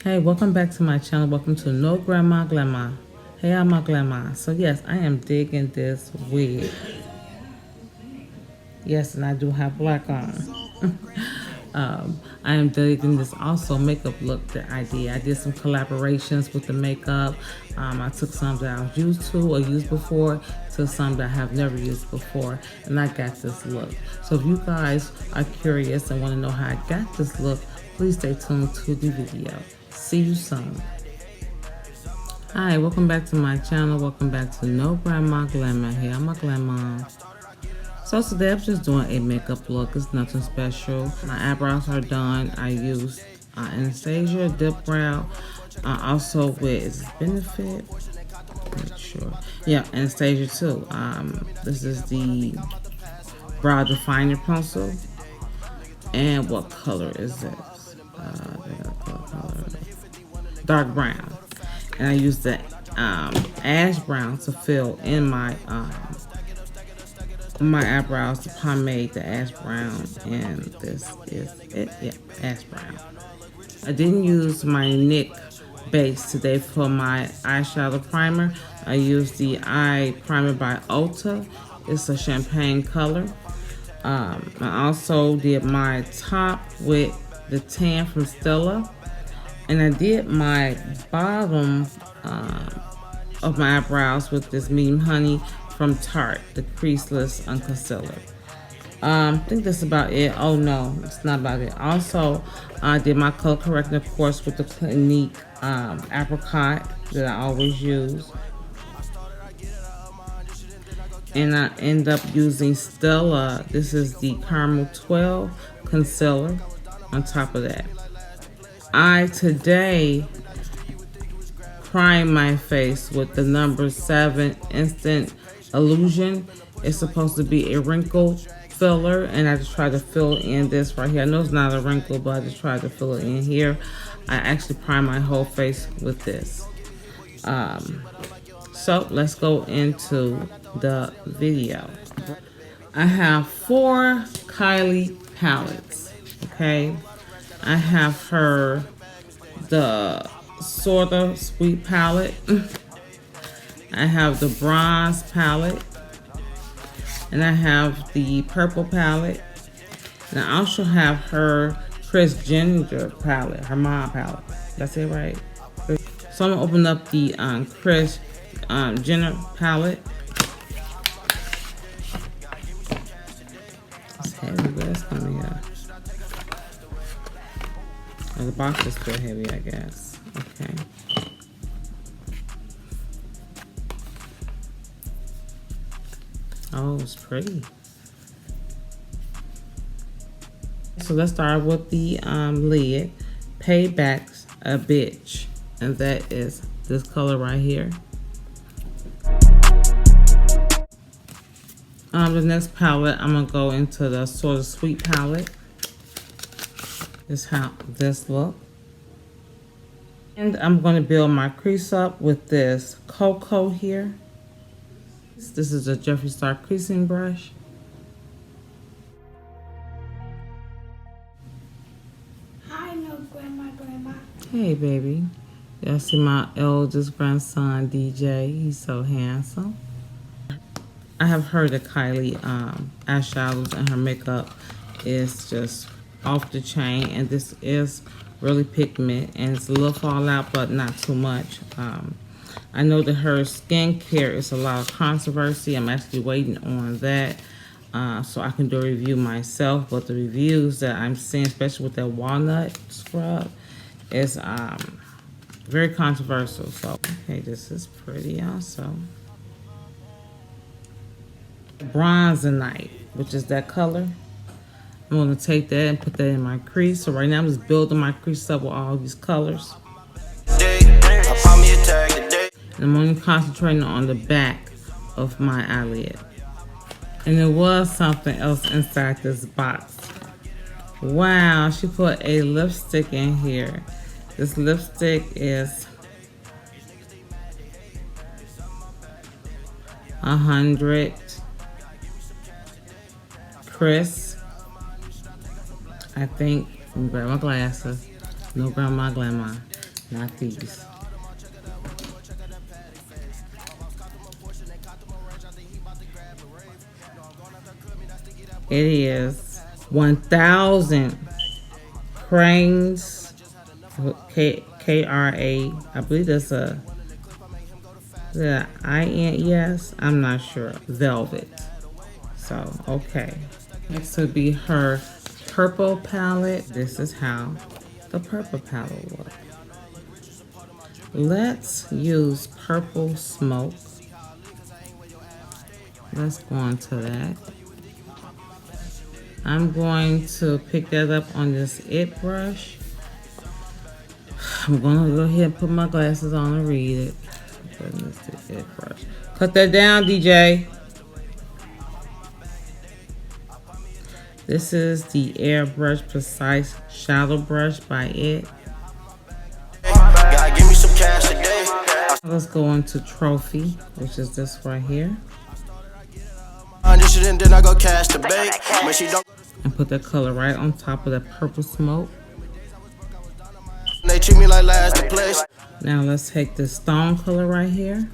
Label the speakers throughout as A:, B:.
A: Hey, welcome back to my channel. Welcome to No Grandma Glamour. Hey, I'm a Glamour. So yes, I am digging this wig. Yes, and I do have black on. I am digging this also makeup look that I did. I did some collaborations with the makeup. I took some that I was used to or used before to some that I have never used before, and I got this look. So if you guys are curious and want to know how I got this look, please stay tuned to the video. See you soon. Hi, welcome back to my channel. Welcome back to No Grandma Glamour. Hey, I'm a Glamour. So today I'm just doing a makeup look. It's nothing special. My eyebrows are done. I used Anastasia Dip Brow. Also with Benefit. Not sure. Yeah, Anastasia too. This is the Brow Definer Pencil. And what color is this? Dark brown. And I used the ash brown to fill in my eyebrows, the pomade, the ash brown, and this is it. Yeah, ash brown. I didn't use my NYX base today for my eyeshadow primer. I used the eye primer by Ulta. It's a champagne color. I also did my top with the tan from Stella, and I did my bottom of my eyebrows with this medium honey from Tarte, the creaseless concealer. I think that's about it. Oh no, it's not about it. Also, I did my color correcting, of course, with the Clinique apricot that I always use. And I end up using Stella. This is the Caramel 12 concealer on top of that. I today prime my face with the number 7 Instant Illusion. It's supposed to be a wrinkle filler, and I just try to fill in this right here. I know it's not a wrinkle, but I just try to fill it in here. I actually prime my whole face with this. So let's go into the video. I have 4 Kylie palettes, okay? I have the Sorta Sweet palette. I have the bronze palette, and I have the purple palette, and I also have her Chris Ginger palette, her mom palette. That's it, right? So I'm gonna open up the Chris Jenner palette. It's heavy, but it's coming out. Oh, the box is still heavy, I guess. Okay. Oh, it's pretty. So let's start with the lid. Payback's a bitch. And that is this color right here. The next palette, I'm gonna go into the Sorta Sweet palette. This is how this look. And I'm gonna build my crease up with this Cocoa here. This is a Jeffree Star creasing brush.
B: Hi, No Grandma.
A: Hey, baby. Y'all see my eldest grandson, DJ. He's so handsome. I have heard that Kylie eyeshadows and her makeup is just off the chain, and this is really pigment, and it's a little fallout, but not too much. I know that her skincare is a lot of controversy. I'm actually waiting on that so I can do a review myself, but the reviews that I'm seeing, especially with that walnut scrub, is very controversial. So, okay, this is pretty also. Bronzonite, which is that color. I'm going to take that and put that in my crease. So right now I'm just building my crease up with all these colors. And I'm only concentrating on the back of my eyelid. And there was something else inside this box. Wow, she put a lipstick in here. This lipstick is 100 Chris. I think. Let me grab my glasses. No Grandma Glamour. not these. It is 1,000 cranes, K-R-A. I believe that's a, the I-N-E-S. I'm not sure. Velvet. So, okay. Next would be her purple palette. This is how the purple palette looks. Let's use Purple Smoke. Let's go on to that. I'm going to pick that up on this It brush. I'm going to go ahead and put my glasses on and read it. Goodness, the It brush. Cut that down, DJ. This is the Airbrush Precise Shadow Brush by It.
C: Give me some cash today.
A: Let's go into Trophy, which is this right here.
C: Then I go cash the bank.
A: And put that color right on top of that Purple Smoke.
C: They treat me like last place.
A: Now let's take this stone color right here.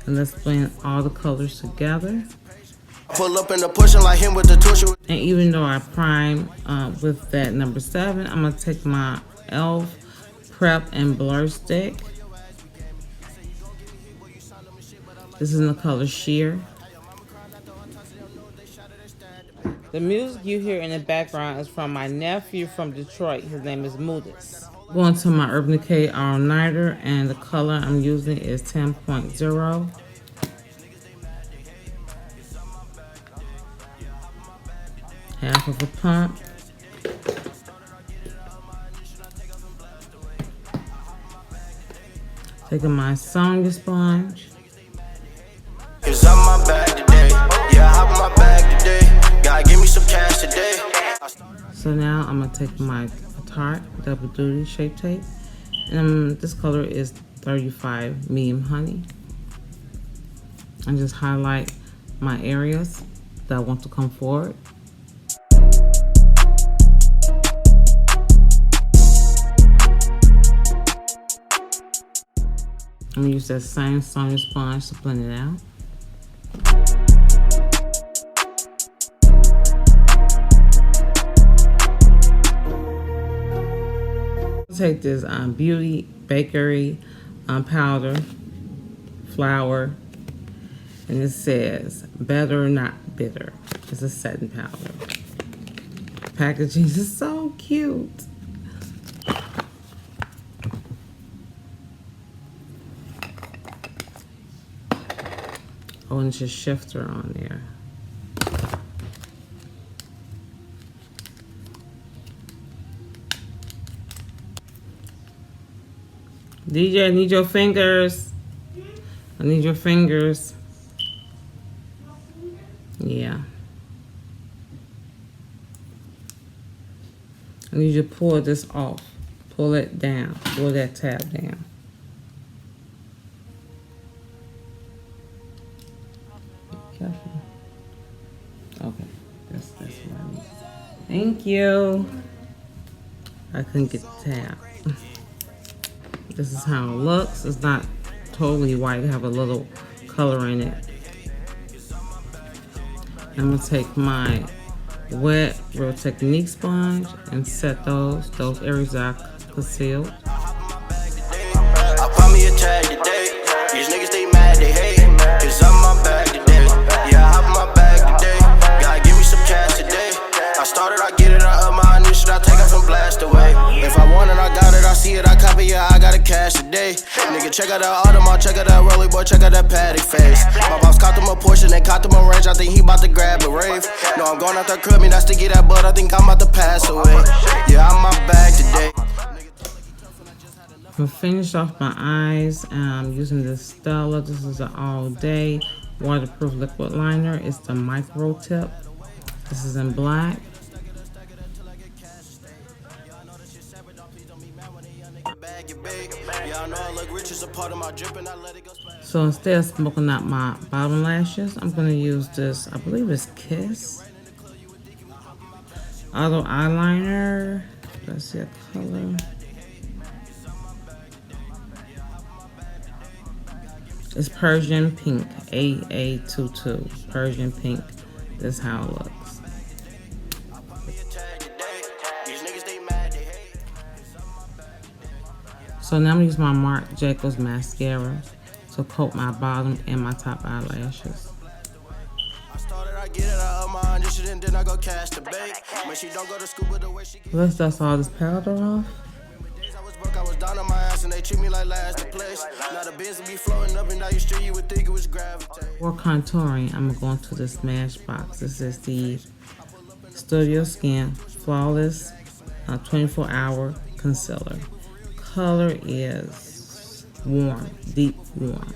A: And let's blend all the colors together.
C: Pull up in the pushing like him with the tuition.
A: And even though I prime with that number 7, I'm going to take my e.l.f. Prep and Blur Stick. This is in the color Sheer. The music you hear in the background is from my nephew from Detroit. His name is Moodis. Going to my Urban Decay All Nighter, and the color I'm using is 10.0. Half of a pump. Taking my Sonya sponge.
C: Cause I'm my bag today. Yeah, I have my bag today. God, give me some cash today.
A: So now I'm gonna take my Tarte Double Duty Shape Tape, and this color is 35 Medium Honey. And just highlight my areas that I want to come forward. I'm gonna use that same Sonya sponge to blend it out. Take this Beauty Bakery powder, flour, and it says better not bitter. It's a setting powder. Packaging is so cute. Oh, and it's a shifter on there. DJ, I need your fingers. I need your fingers. Yeah. I need you to pull this off. Pull it down. Pull that tab down. Be careful. Okay. That's what I need. Thank you. I couldn't get the tab. This is how it looks. It's not totally white. I have a little color in it. I'm gonna take my wet Real Technique sponge and set those areas that I concealed.
C: I find me a tag today. These niggas they mad, they hate. Cause I'm my bag today. Yeah, I have my bag today. God, give me some cash today. I started, I get it, I up my initiative, I take it from blast away. If I want it, I got it, I see it, I copy it, I got it cash today. Nigga, check out that Audemars, check out that Rolly Boy, check out that Paddock face. My boss caught them a Porsche, they caught them a range, I think he about to grab a rave. No, I'm going out there, crib me, that's to get that butt, I think I'm about to pass away. Yeah, I'm my bag today.
A: I'm gonna finish off my eyes using this Stella. This is an all-day waterproof liquid liner. It's the micro tip. This is in black. So instead of smoking out my bottom lashes, I'm going to use this, I believe it's Kiss Auto Eyeliner. Let's see a color. It's Persian Pink, AA22. Persian Pink. This is how it looks. So now I'm gonna use my Marc Jacobs mascara to coat my bottom and my top eyelashes. Let's dust all this powder off. For contouring, I'm gonna go into the Smashbox. This is the Studio Skin Flawless 24-hour concealer. Color is warm, deep warm.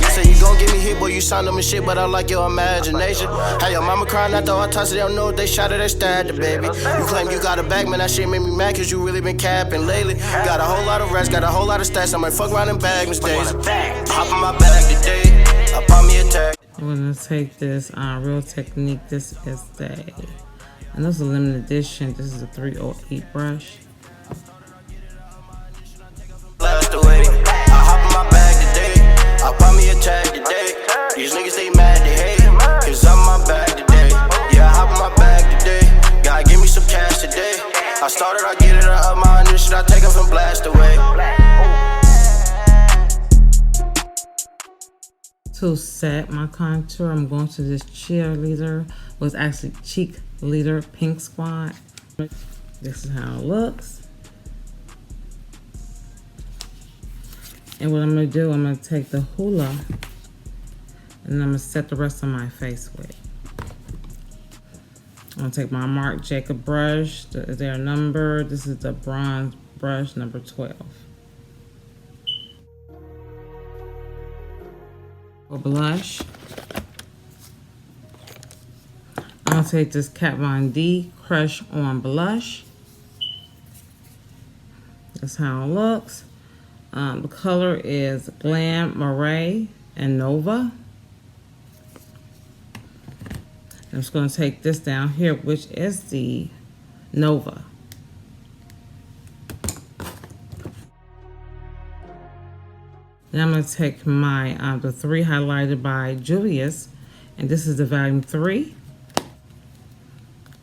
C: You say you gon' get me hit, boy, you sound them and shit, but I like your imagination. How your mama crying out the autopsy, they don't know if they shot or they stabbed the baby. You claim you got a bag, man, that shit made me mad, cause you really been capping lately. Got a whole lot of rest, got a whole lot of stats, I might fuck around and bag Miss Daisy. Hop in my bag today, I bought me a tag.
A: I'm gonna take this Real Technique, this is and this is a limited edition, this is a 308 brush.
C: These niggas, they mad, they hate, cause I'm my bag today. Yeah, I hop in my bag today. Gotta give me some cash today. I started, I get it, I up my initiative, I take off and blast away.
A: To set my contour, I'm going to this Cheerleader, was actually Cheek Leader Pink Squad. This is how it looks. And what I'm gonna do, I'm gonna take the Hoola and I'm gonna set the rest of my face with. I'm gonna take my Marc Jacobs brush, their number, this is the bronze brush, number 12. For blush, I'm gonna take this Kat Von D Crush On Blush. That's how it looks. The color is GLAMMA and Nova. I'm just going to take this down here, which is the Nova. Then I'm going to take my the 3 highlighted by Julius, and this is the volume 3.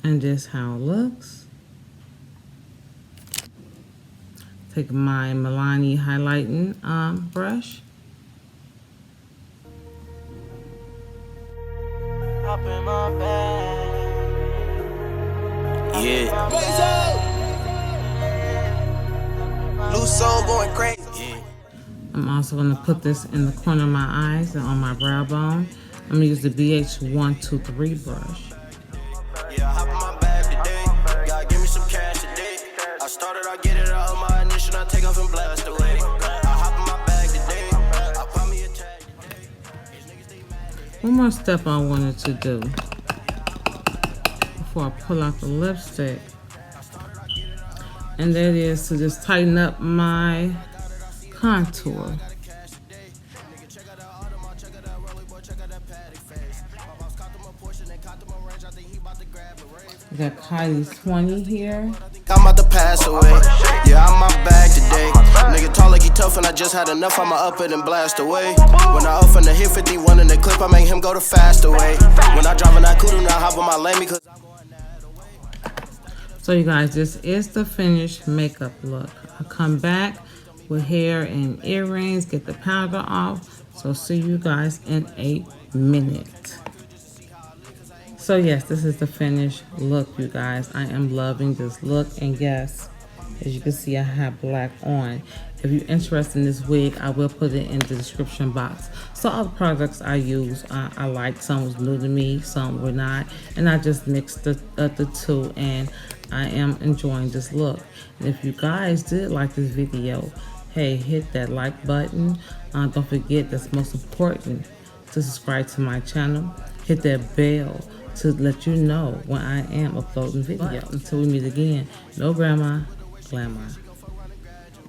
A: And this is how it looks. Take my Milani highlighting brush.
C: Yeah. Loose soul going crazy. Yeah.
A: I'm also going to put this in the corner of my eyes and on my brow bone. I'm going to use the BH123 brush.
C: Yeah, hop in my bag today. Gotta give me some cash today. I started, I get it out of my initiative, I take off and blast away. I hop in my bag today. I bought me a tag today.
A: One more step I wanted to do before I pull out the lipstick, and that is to just tighten up my contour. We got Kylie's 20 here.
C: I'm about to pass away. Yeah, I'm my bag today. Nigga talk like he tough and I just had enough. I'ma up it and blast away. When I open the hit 51 in the clip, I make him go the fast away. When I drive in that kudu, now I hop on my lane because I'm going that away.
A: So you guys, this is the finished makeup look. I'll come back with hair and earrings, get the powder off. So see you guys in a minute. So yes, this is the finished look, you guys. I am loving this look, and yes, as you can see, I have black on. If you're interested in this wig, I will put it in the description box. So all the products I use, I like. Some was new to me, some were not, and I just mixed the two, and I am enjoying this look. And if you guys did like this video, hey, hit that like button. Don't forget, that's most important, to subscribe to my channel. Hit that bell to let you know when I am uploading video. Until we meet again, no grandma, glamour.